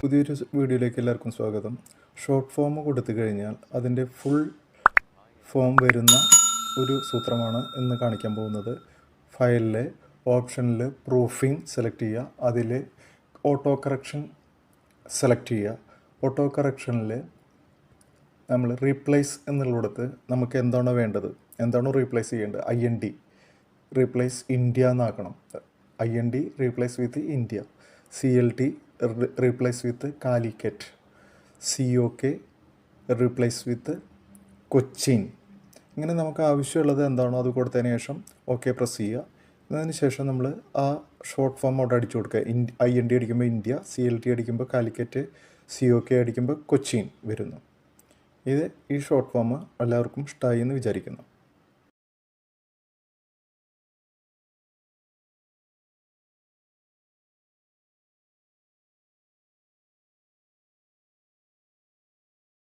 പുതിയൊരു വീഡിയോയിലേക്ക് എല്ലാവർക്കും സ്വാഗതം. ഷോർട്ട് ഫോം കൊടുത്തു കഴിഞ്ഞാൽ അതിൻ്റെ ഫുൾ ഫോം വരുന്ന ഒരു സൂത്രമാണ് ഇന്ന് കാണിക്കാൻ പോകുന്നത്. ഫയലിലെ ഓപ്ഷനിൽ പ്രൂഫിംഗ് സെലക്ട് ചെയ്യുക, അതിൽ ഓട്ടോ കറക്ഷൻ സെലക്ട് ചെയ്യുക. ഓട്ടോ കറക്ഷനിൽ നമ്മൾ റീപ്ലേസ് എന്നുള്ളിടത്ത് നമുക്ക് എന്താണോ വേണ്ടത്, എന്താണോ റീപ്ലേസ് ചെയ്യേണ്ടത്, IND റീപ്ലേസ് ഇന്ത്യ എന്നാക്കണം. IND replace with India, CLT replace with Calicut, COK replace with Cochin. ഇങ്ങനെ നമുക്ക് ആവശ്യമുള്ളത് എന്താണോ അത് കൊടുത്തതിന് ശേഷം OK പ്രസ് ചെയ്യുക. അതിന് ശേഷം നമ്മൾ ആ ഷോർട്ട് ഫോം അവിടെ അടിച്ചു കൊടുക്കുക. IND അടിക്കുമ്പോൾ ഇന്ത്യ, CLT അടിക്കുമ്പോൾ കാലിക്കറ്റ്, COK അടിക്കുമ്പോൾ കൊച്ചിൻ വരുന്നു. ഈ ഷോർട്ട് ഫോം എല്ലാവർക്കും ഇഷ്ടമായി എന്ന് വിചാരിക്കുന്നു.